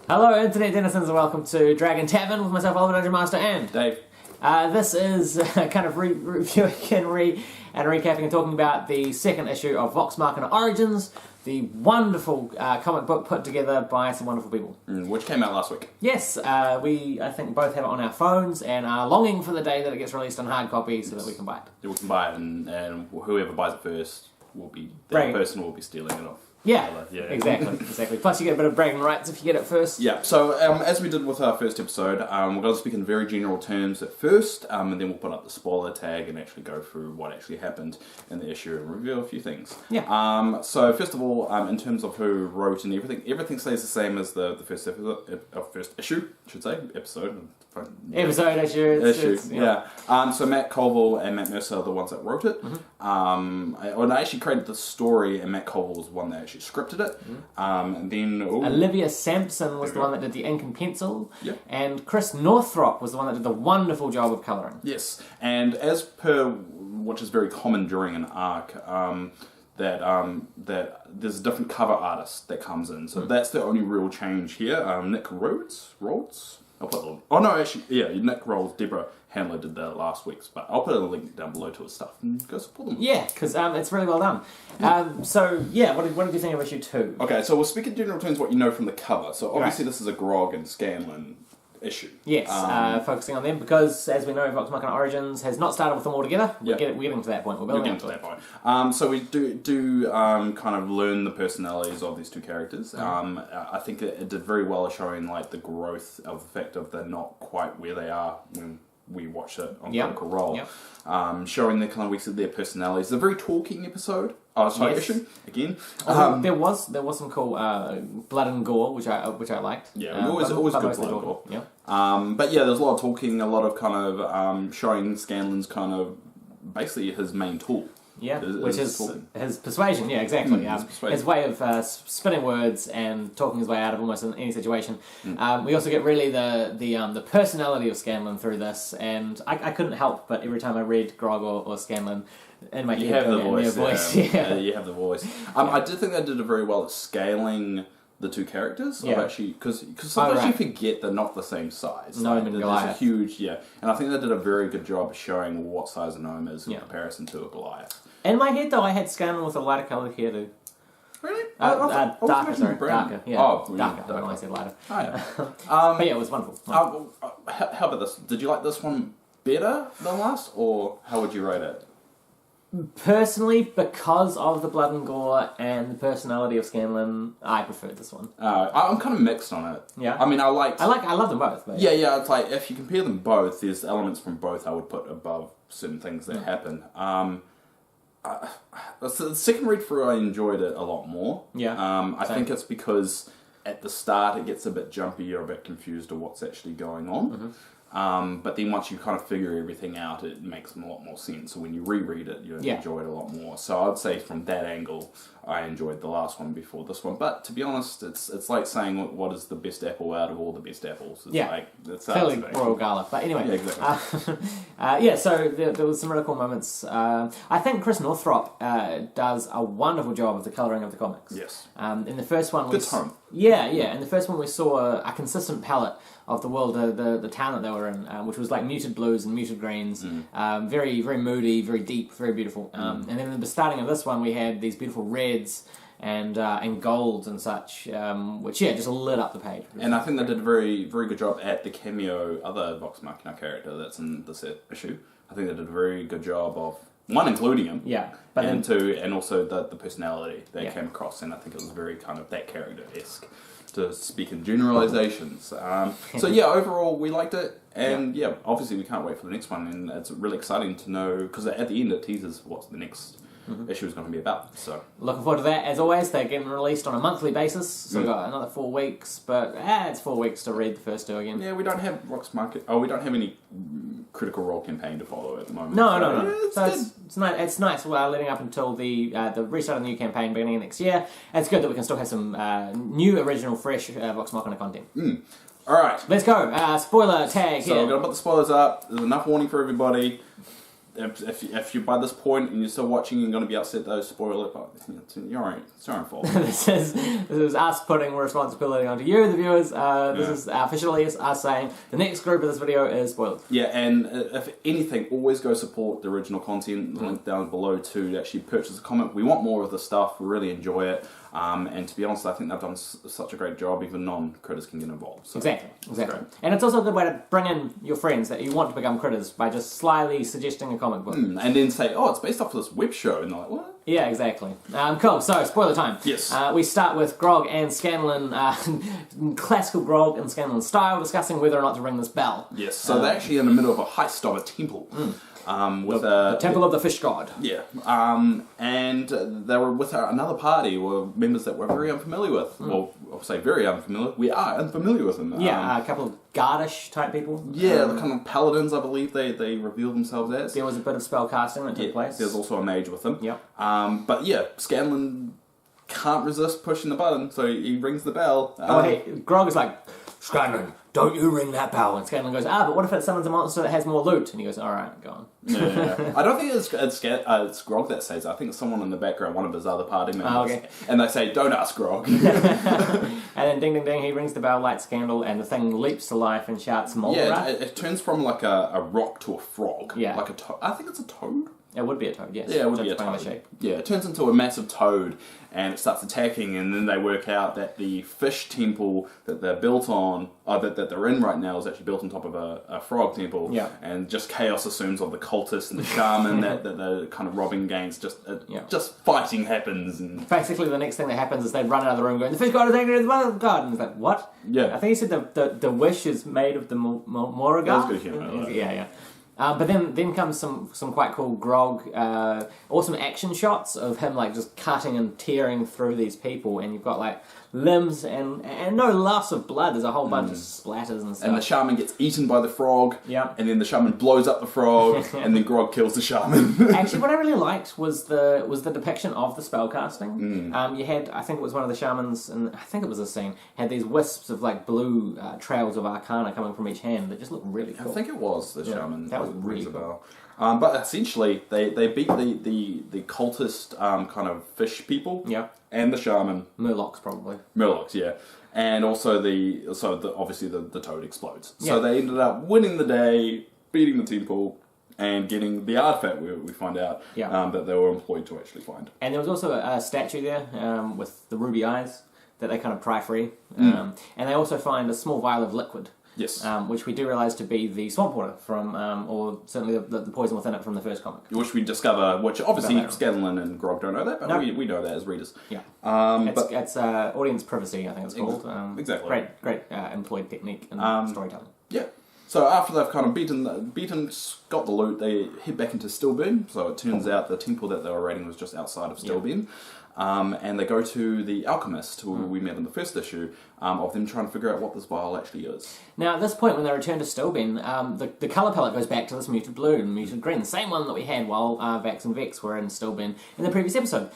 Hello, Internet denizens, and welcome to Dragon Tavern with myself, Oliver Dungeon Master, and Dave. This is kind of reviewing and recapping and talking about the second issue of Vox Machina Origins, the wonderful comic book put together by some wonderful people. Which came out last week. Yes, we, I think, both have it on our phones and are longing for the day that it gets released in hard copy so that we can buy it. Yeah, we can buy it, and whoever buys it first will be that person will be stealing it off. Yeah, exactly. Plus you get a bit of bragging rights if you get it first. Yeah, so as we did with our first episode, we're going to speak in very general terms at first, and then we'll put up the spoiler tag and actually go through what actually happened in the issue and reveal a few things. Yeah. So first of all, in terms of who wrote and everything stays the same as the first issue, I should say, episode. Issue. Yeah. So Matt Colville and Matt Mercer are the ones that wrote it. I actually created the story, and Matt Colville was the one that actually scripted it. And then Olivia Sampson was the one that did the ink and pencil. Yep. And Chris Northrop was the one that did the wonderful job of colouring. Yes, and as per which is very common during an arc, that there's a different cover artist that comes in. So that's the only real change here. Nick Rhodes. I'll put Nick Rhodes, Deborah Handler did that last week's, but I'll put a link down below to his stuff and go support them. Yeah, because it's really well done. What did you think of issue 2? Okay, so we'll speak in general terms what you know from the cover. So obviously this is a Grog and Scalan issue. Yes, focusing on them because, as we know, Vox Machina Origins has not started with them all together. We're getting to that point. We're getting to that point. So we do kind of learn the personalities of these two characters. I think it did very well showing like the growth of the fact of they're not quite where they are when we watch it on Critical Role. Showing their personalities. It's a very talking episode. Issue again. There was some cool blood and gore, which I liked. Yeah, always good blood and gore. Yeah. But yeah, there's a lot of talking, a lot of kind of showing Scanlan's kind of basically his main tool. Yeah, which is his persuasion. Yeah, exactly. His way of spinning words and talking his way out of almost any situation. We also get really the personality of Scanlan through this, and I couldn't help but every time I read Grog or Scanlan, in my head, you have the voice. You have the voice. I did think they did it very well at scaling the two characters. Because sometimes you forget they're not the same size. Gnome and Goliath. There's a huge, and I think they did a very good job of showing what size a gnome is in comparison to a Goliath. In my head, though, I had Scanlan with a lighter coloured hairdo. Really? Darker. Yeah. Oh, darker. When I said lighter. Oh, yeah. But yeah, it was wonderful. How about this? Did you like this one better than last, or how would you rate it? Personally, because of the blood and gore and the personality of Scanlan, I preferred this one. I'm kind of mixed on it. Yeah. I mean, I love them both. But yeah. It's like if you compare them both, there's elements from both I would put above certain things that happen. The second read through, I enjoyed it a lot more. Yeah. I think it's because at the start it gets a bit jumpy, you're a bit confused of what's actually going on. But then once you kind of figure everything out, it makes a lot more sense. So when you reread it, you enjoy it a lot more. So I'd say from that angle, I enjoyed the last one before this one. But to be honest, it's like saying what is the best apple out of all the best apples. It's clearly Royal Gala. But anyway, exactly. So there was some really cool moments. I think Chris Northrop does a wonderful job of the colouring of the comics. Yes. In the first one, good tone. Yeah. In the first one, we saw a consistent palette of the world, the town that they were in, which was like muted blues and muted greens, very, very moody, very deep, very beautiful. And then at the starting of this one, we had these beautiful reds and golds and such, which just lit up the page. And I think they did a very, very good job at the cameo other Vox Machina character that's in this issue. I think they did a very good job of one, including him, and two, and also the personality they came across, and I think it was very kind of that character-esque. To speak in generalizations. Overall we liked it, and obviously we can't wait for the next one, and it's really exciting to know, because at the end it teases what the next issue is going to be about. So looking forward to that. As always, they're getting released on a monthly basis, so we've got another 4 weeks, but it's 4 weeks to read the first two again. Yeah, we don't have Vox Machina. We don't have any Critical Role campaign to follow at the moment. No. It's nice. Leading up until the restart of the new campaign beginning of next year. It's good that we can still have some new, original, fresh Vox Machina content. All right, let's go. Spoiler tag. So we're gonna put the spoilers up. There's enough warning for everybody. if you're by this point and you're still watching, you're going to be upset though. Spoil it, but it's your own fault. this is us putting responsibility onto you, the viewers. This is officially us saying the next group of this video is spoiled. Yeah, and if anything, always go support the original content. Link down below to actually purchase a comic. We want more of this stuff. We really enjoy it. And to be honest, I think they've done such a great job. Even non-critters can get involved. So exactly. And it's also a good way to bring in your friends that you want to become critters by just slyly suggesting a comic book. And then say, oh, it's based off of this web show. And they're like, what? Yeah, exactly. Cool, so spoiler time. Yes. We start with Grog and Scalan, classical Grog and Scalan style, discussing whether or not to ring this bell. Yes, so they're actually in the middle of a heist of a temple. With the Temple of the Fish God. Yeah, and they were with another party, or members that we're very unfamiliar with. Well, I'll say very unfamiliar. We are unfamiliar with them. Yeah, a couple of Gardish type people. Yeah, the kind of paladins, I believe they reveal themselves as. There was a bit of spell casting that took place. There's also a mage with them. Yep. But yeah, Scanlan can't resist pushing the button, so he rings the bell. Grog is like, Scanlan, don't you ring that bell. And Scanlan goes, but what if it summons a monster that has more loot? And he goes, alright, go on. Yeah. I don't think it's Grog that says it. I think it's someone in the background, one of his other party members. Oh, okay. And they say, don't ask Grog. And then ding ding ding, he rings the bell, lights candle, and the thing leaps to life and shouts, Mulra. Yeah, it turns from like a rock to a frog. Yeah. Like I think it's a toad. It would be a toad, yes. Yeah, it would be a toad. Shape. Yeah, it turns into a massive toad, and it starts attacking, and then they work out that the fish temple that they're built on, that they're in right now, is actually built on top of a frog temple. Yeah. And just chaos assumes of the cultists and the shaman that they're kind of robbing against. Just fighting happens. And basically, the next thing that happens is they run out of the room going, the fish god is angry with the mother god. And it's like, what? Yeah. I think he said the wish is made of the Moraga. That was good humor. Yeah. But then comes some quite cool Grog, awesome action shots of him like just cutting and tearing through these people, and you've got like limbs and no loss of blood. There's a whole bunch of splatters and stuff. And the shaman gets eaten by the frog. Yeah. And then the shaman blows up the frog, and then Grog kills the shaman. Actually, what I really liked was the depiction of the spellcasting. You had, I think it was one of the shamans, and I think it was a scene, had these wisps of like blue trails of arcana coming from each hand that just looked really cool. I think it was the shaman. That was really cool. But essentially, they beat the cultist kind of fish people. Yeah. And the shaman. Murlocs, probably. Murlocs, yeah. And also obviously the toad explodes. Yeah. So they ended up winning the day, beating the temple, and getting the artifact we find out that they were employed to actually find. And there was also a statue there with the ruby eyes that they kind of pry free. And they also find a small vial of liquid. Yes. Which we do realise to be the swamp water from, or certainly the poison within it from the first comic. Which we discover, which obviously Scalan and Grog don't know that, but we know that as readers. Yeah. It's audience privacy, I think it's called. Exactly. Great employed technique in storytelling. Yeah. So after they've kind of got the loot, they head back into Stillburn. So it turns out the temple that they were raiding was just outside of Stillburn. And they go to the alchemist, who we met in the first issue, of them trying to figure out what this vial actually is. Now, at this point, when they return to Stillben, the colour palette goes back to this muted blue and muted green, the same one that we had while Vax and Vex were in Stillben in the previous episode,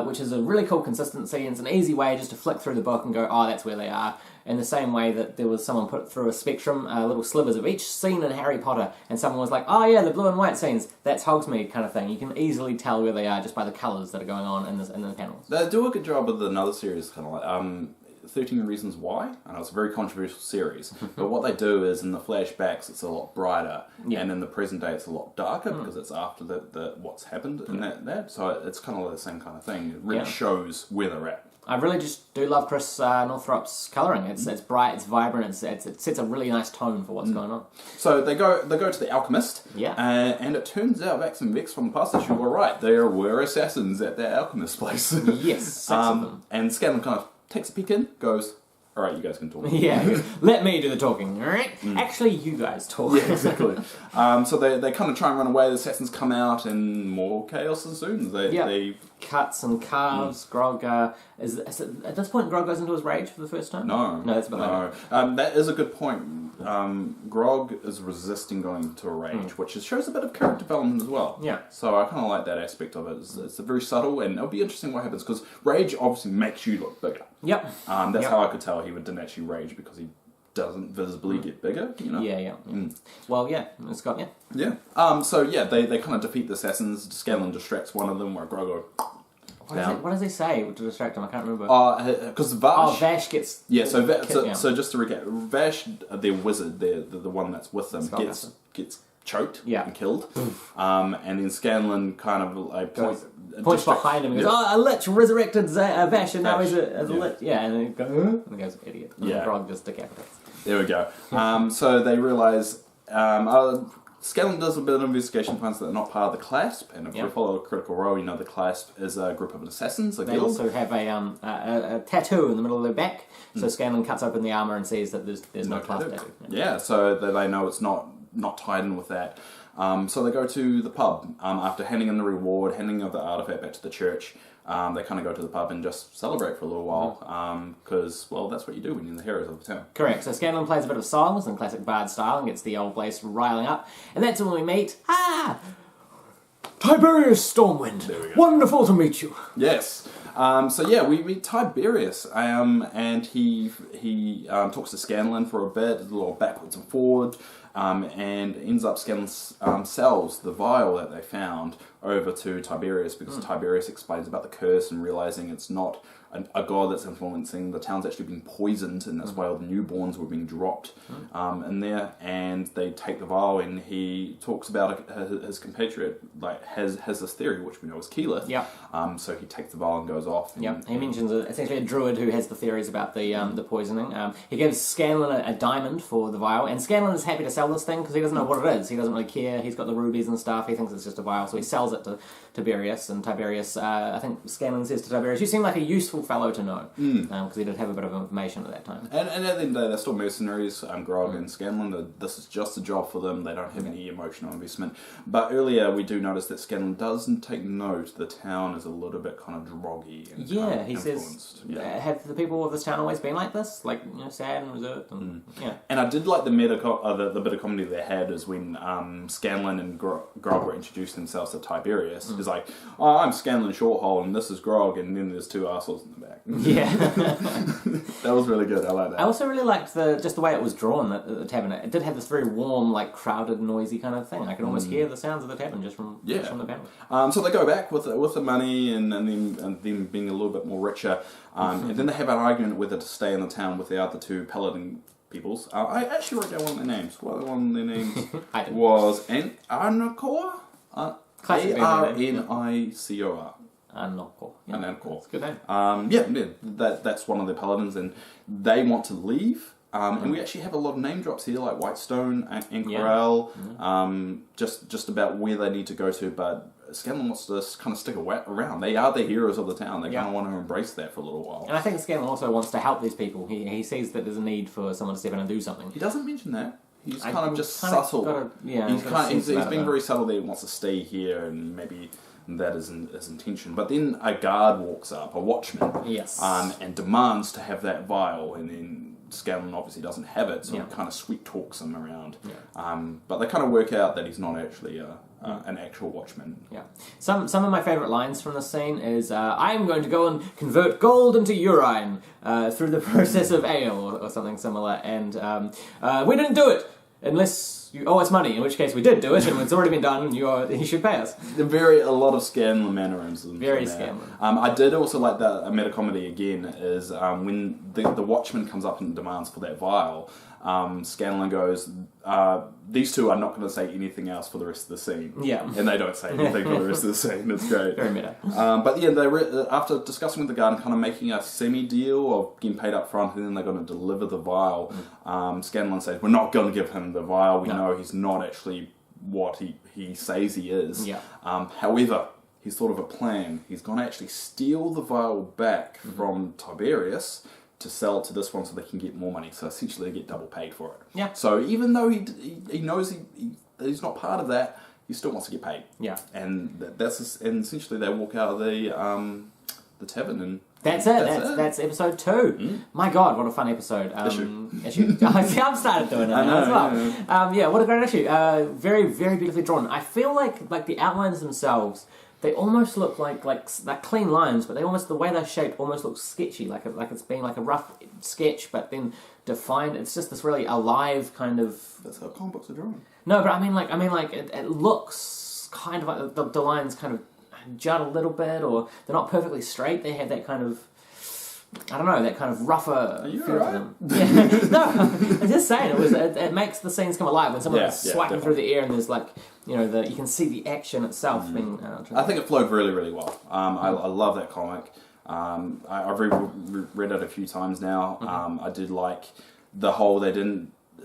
which is a really cool consistency, and it's an easy way just to flick through the book and go, oh, that's where they are. In the same way that there was someone put through a spectrum, little slivers of each scene in Harry Potter, and someone was like, oh yeah, the blue and white scenes, that's Hogsmeade kind of thing. You can easily tell where they are just by the colours that are going on in the panels. They do a good job with another series, kind of like 13 Reasons Why. I know it's a very controversial series, but what they do is in the flashbacks it's a lot brighter, and in the present day it's a lot darker because it's after the what's happened in that. So it's kind of like the same kind of thing. It really shows where they're at. I really just do love Chris Northrop's colouring. It's bright, it's vibrant, it sets a really nice tone for what's going on. So they go to the alchemist, and it turns out Vax and Vex from the past issue were right. There were assassins at that alchemist place. Yes, 6 of them. And Scalan kind of takes a peek in, goes, all right, you guys can talk. Yeah, let me do the talking. All right? Actually, you guys talk. Yeah, exactly. So they kind of try and run away. The assassins come out, and more chaos ensues. They cuts and carves. Grog is at this point Grog goes into his rage for the first time. No, that's a bit later. That is a good point. Grog is resisting going into a rage, which shows a bit of character development as well. Yeah. So I kind of like that aspect of it. It's very subtle, and it'll be interesting what happens because rage obviously makes you look bigger. Yep. That's how I could tell he didn't actually rage because he doesn't visibly get bigger, you know? Yeah. Well, yeah, it's got, Yeah. They kind of defeat the assassins. Scalan distracts one of them, where Grog what does he say to distract him? I can't remember. Because Vash... Vash gets... Yeah, so just to recap, Vash, their wizard, the one that's with them, gets choked and killed. And then Scanlan kind of like points behind him and goes, a lich resurrected Vash, and now he's a lich. Yeah, and then he goes, and he goes, idiot. And Grog just decapitates. There we go. So they realise... Scalan does a bit of investigation, finds that they're not part of the Clasp, and if we follow a Critical Role, you know the Clasp is a group of assassins. They also have a tattoo in the middle of their back, so Scanlan cuts open the armour and sees that there's no Clasp tattoo. Yeah, so that they know it's not tied in with that. So they go to the pub after handing in the reward, handing of the artifact back to the church. They kind of go to the pub and just celebrate for a little while because, that's what you do when you're the heroes of the town. Correct. So Scanlan plays a bit of songs in classic bard style and gets the old place riling up. And that's when we meet... Tiberius Stormwind! There we go. Wonderful to meet you! Yes. We meet Tiberius, and he talks to Scanlan for a bit, a little backwards and forward, and ends up Scanlan sells the vial that they found over to Tiberius because Tiberius explains about the curse and realizing it's not a god that's influencing the town's actually been poisoned, and that's why all the newborns were being dropped in there. And they take the vial, and he talks about his compatriot has this theory, which we know is Keyleth. So he takes the vial and goes off. And, he mentions essentially a druid who has the theories about the poisoning. He gives Scanlan a diamond for the vial, and Scanlan is happy to sell this thing because he doesn't know what it is. He doesn't really care. He's got the rubies and stuff. He thinks it's just a vial, so he sells it to Tiberius. And Tiberius, I think Scanlan says to Tiberius, "You seem like a useful fellow to know," because he did have a bit of information at that time. And at the end of the day, they're still mercenaries, Grog and Scanlan. This is just a job for them. They don't have any emotional investment. But earlier, we do notice that Scanlan doesn't take note. The town is a little bit kind of groggy and kind of he influenced. Says, have the people of this town always been like this? Like, sad and reserved? And, And I did like the bit of comedy they had is when Scanlan and Grog were introduced themselves to Tiberius. It's like, I'm Scanlan Shorthole, and this is Grog, and then there's two assholes in the back. Yeah. That was really good. I like that. I also really liked just the way it was drawn at the tavern. It did have this very warm, crowded, noisy kind of thing. I could almost hear the sounds of the tavern just from the panel. So they go back with the money and them being a little bit more richer. And then they have an argument whether to stay in the town without the two paladin peoples. I actually wrote down one of their names. One of their names was Arnicor? Arnicor. Anoko. Anoko. That's a good name. That's one of the paladins, and they want to leave. And we actually have a lot of name drops here, like Whitestone and Corral, just about where they need to go to, but Scanlan wants to kind of stick around. They are the heroes of the town. They kind of want to embrace that for a little while. And I think Scanlan also wants to help these people. He sees that there's a need for someone to step in and do something. He doesn't mention that. He's kind of just subtle. He's being very subtle that he wants to stay here, and maybe that is his intention. But then a guard walks up, a watchman, and demands to have that vial, and then Scanlan obviously doesn't have it, so he kind of sweet talks him around. But they kind of work out that he's not actually an actual watchman. Some of my favourite lines from this scene is, I am going to go and convert gold into urine through the process of ale, or something similar, and we didn't do it unless you owe us money, in which case we did do it, and it's already been done, and you should pay us. A lot of Scanlan mannerisms. Very Scanlan. I did also like that meta comedy again, is when the watchman comes up and demands for that vial, Scanlan goes, these two are not going to say anything else for the rest of the scene. And they don't say anything for the rest of the scene. It's great. Very meta. But after discussing with the guard and kind of making a semi-deal of getting paid up front, and then they're going to deliver the vial, Scanlan says, we're not going to give him the vial. We know he's not actually what he says he is. However, he's thought of a plan. He's going to actually steal the vial back from Tiberius to sell it to this one so they can get more money. So essentially they get double paid for it. So even though he knows he's not part of that, he still wants to get paid. And and essentially they walk out of the tavern, and that's it. That's episode 2. My God, what a fun episode. Issue. I've started doing it now as well. What a great issue. Very, very beautifully drawn. I feel like the outlines themselves they almost look like they're clean lines, but the way they're shaped almost looks sketchy, like it's been like a rough sketch, but then defined. It's just this really alive kind of. That's how comic books are drawn. No, but I mean like it looks kind of like the lines kind of jut a little bit, or they're not perfectly straight. They have that kind of. I don't know, that kind of rougher feel to right? them. Yeah. No, I'm just saying, it makes the scenes come alive when someone is swiping through the air and there's like, you can see the action itself being... I think it flowed really, really well. I love that comic. I've read it a few times now. I did like the whole,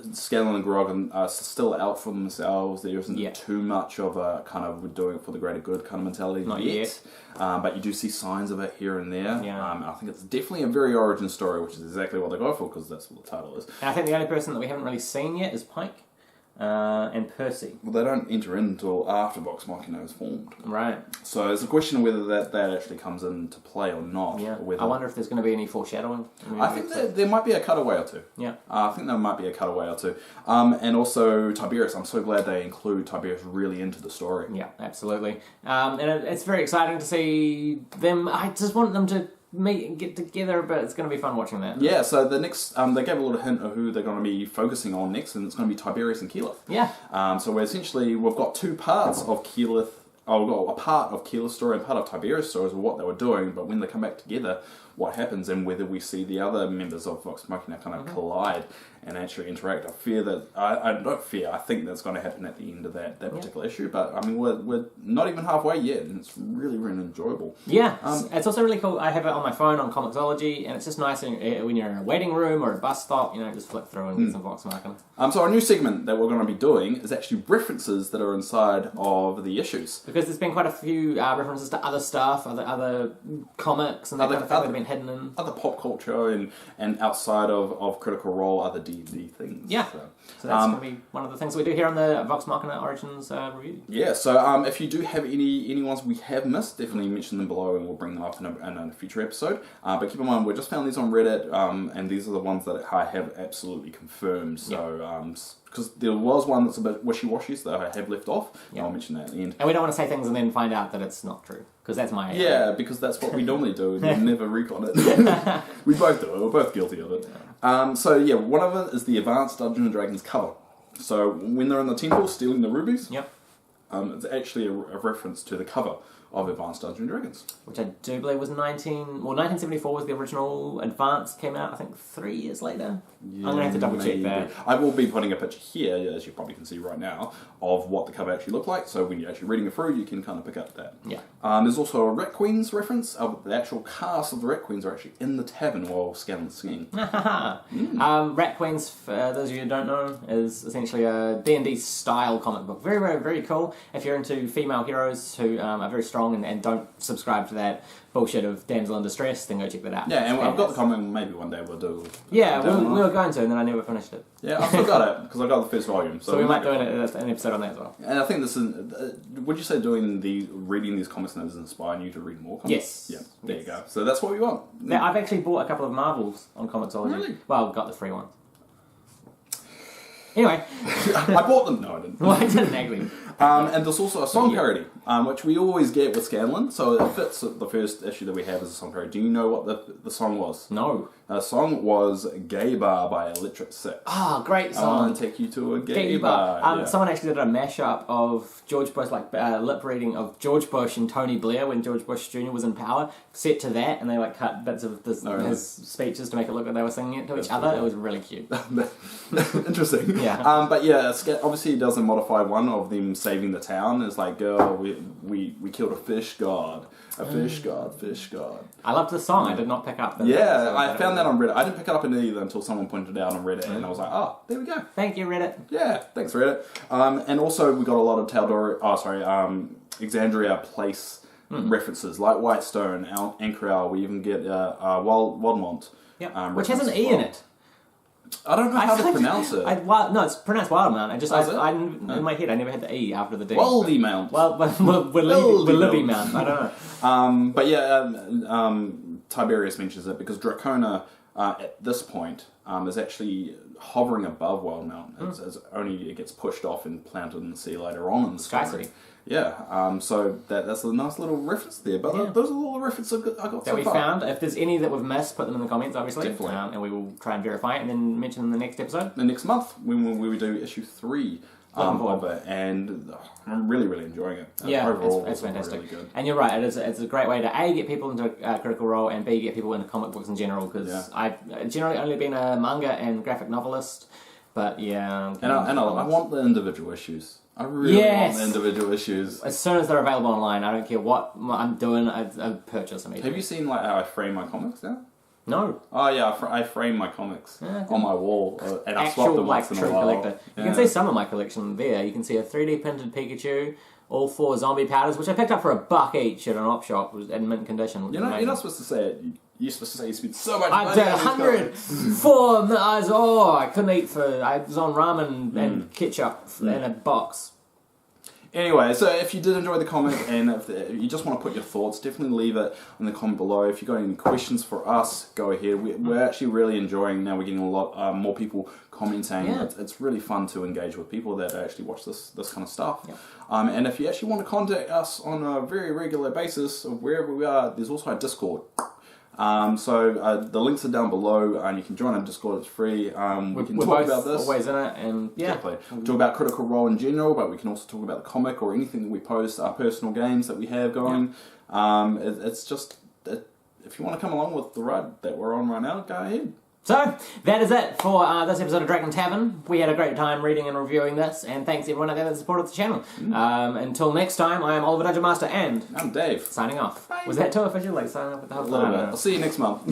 Scalan and Grog are still out for themselves. There isn't too much of a kind of we're doing it for the greater good kind of mentality yet. But you do see signs of it here and there. Yeah. I think it's definitely a very origin story, which is exactly what they go for because that's what the title is. And I think the only person that we haven't really seen yet is Pike and Percy. Well, they don't enter in until after Vox Machina is formed. Right. So it's a question of whether that actually comes into play or not. Yeah. Or I wonder if there's going to be any foreshadowing. I think there might be a cutaway or two. Yeah. I think there might be a cutaway or two. And also Tiberius. I'm so glad they include Tiberius really into the story. Yeah, absolutely. And it's very exciting to see them. I just want them to meet and get together, but it's going to be fun watching that. Yeah, so the next, they gave a little hint of who they're going to be focusing on next, and it's going to be Tiberius and Keyleth. Yeah. So we've got two parts of Keyleth. We've got a part of Keyleth's story and part of Tiberius' stories of what they were doing, but when they come back together, what happens and whether we see the other members of Vox Machina kind of collide and actually interact. I think that's going to happen at the end of that particular issue, but I mean, we're not even halfway yet, and it's really, really enjoyable. Yeah, it's also really cool. I have it on my phone on Comixology, and it's just nice when you're in a waiting room or a bus stop, just flip through and get some Vox Machina. So our new segment that we're going to be doing is actually references that are inside of the issues. Because there's been quite a few references to other stuff, other comics, and that kind of thing that have been hidden in. Other pop culture and outside of Critical Role, other D&D things. Yeah. So that's going to be one of the things we do here on the Vox Machina Origins review. Yeah, so if you do have any ones we have missed, definitely mention them below and we'll bring them up in a future episode. But keep in mind, we just found these on Reddit, and these are the ones that I have absolutely confirmed. So, because there was one that's a bit wishy-washy, so that I have left off, and I'll mention that at the end. And we don't want to say things and then find out that it's not true, because that's my... Yeah, because that's what we normally do, and we never recon it. We both do it, we're both guilty of it. So yeah, one of it is the Advanced Dungeons & Dragons cover. So when they're in the temple stealing the rubies, it's actually a reference to the cover of Advanced Dungeons & Dragons. Which I do believe was 1974 was the original Advanced, came out I think 3 years later. Yeah, I'm going to have to double check that. I will be putting a picture here, as you probably can see right now, of what the cover actually looked like, so when you're actually reading it through, you can kind of pick up that. Yeah. There's also a Rat Queens reference. The actual cast of the Rat Queens are actually in the tavern while Scalan's singing. Rat Queens, for those of you who don't know, is essentially a D&D style comic book. Very, very, very cool. If you're into female heroes who are very strong and don't subscribe to that bullshit of damsel in distress, then go check that out. Yeah, and I've got the comic, maybe one day we'll do. Yeah, we were going to, and then I never finished it. Yeah, I still got it, because I got the first volume. So we might do an episode on that as well. And I think this is, would you say reading these comics now is inspiring you to read more comics? Yes. Yeah, there you go. So that's what we want. Now, I've actually bought a couple of Marvels on Comixology. Really? Well, got the free ones. Anyway. I bought them. No, I didn't. Well, I didn't actually. And there's also a song parody, which we always get with Scalan, so it fits the first issue that we have as a song parody. Do you know what the song was? No. The song was Gay Bar by Electric Six. Ah, great song. I want to take you to a gay bar. Yeah. Someone actually did a mashup of George Bush, lip reading of George Bush and Tony Blair when George Bush Jr. was in power, set to that, and they cut bits of his speeches to make it look like they were singing it to each other. It was really cute. Interesting. Yeah. But yeah, obviously he doesn't modify one of them saving the town. It's like, girl, we killed a fish god. A fish god, fish god. I loved the song. I did not pick up the... Yeah, I found that on Reddit. I didn't pick it up in it either until someone pointed it out on Reddit, and I was like, oh, there we go. Thank you, Reddit. Yeah, thanks, Reddit. And also, we got a lot of Exandria Place references, like Whitestone, Ancreal. We even get Wildmont. Yep. Which has an E in it. I don't know how to pronounce it. No, it's pronounced Wildmount. In my head, I never had the E after the D. Wildy Mount. Willoughby Mount. I don't know. But yeah, Tiberius mentions it because Dracona at this point is actually hovering above Wild Mountain. As only it gets pushed off and planted in the sea later on in the story. Yeah, so that's a nice little reference there. But those are all the references I got that we found. If there's any that we've missed, put them in the comments, obviously. Definitely. And we will try and verify it and then mention them in the next episode. The next month, when we do issue 3 of it, and I'm really, really enjoying it. Overall, it's fantastic. Really good. And you're right, it's a great way to A, get people into Critical Role, and B, get people into comic books in general, because I've generally only been a manga and graphic novelist, but yeah. And I want the individual issues. I really want the individual issues. As soon as they're available online, I don't care what I'm doing, I purchase them. Have you seen like how I frame my comics now? No. Oh yeah, I frame my comics on my wall, and I swap them once in a while. Collector. You can see some of my collection there. You can see a 3D printed Pikachu, all 4 zombie powders, which I picked up for $1 each at an op shop, was in mint condition. You're not supposed to say it. You're supposed to say you spent so much money. I did 104. I couldn't eat I was on ramen and ketchup in a box. Anyway, so if you did enjoy the comic and if you just want to put your thoughts, definitely leave it in the comment below. If you've got any questions for us, go ahead. We're actually really enjoying now. We're getting a lot more people commenting. Yeah. It's really fun to engage with people that actually watch this kind of stuff. Yeah. And if you actually want to contact us on a very regular basis, wherever we are, there's also a Discord. So the links are down below, and you can join our Discord. It's free. We can talk about this. Always in it, and Exactly. We talk about Critical Role in general, but we can also talk about the comic or anything that we post, our personal games that we have going. It's just if you want to come along with the ride that we're on right now, go ahead. So, that is it for this episode of Dragon Tavern. We had a great time reading and reviewing this, and thanks everyone out there that supported the channel. Until next time, I am Oliver Dungeon Master, and I'm Dave. Signing off. Bye. Was that too official? Like signing off with the whole A little bit. I'll see you next month.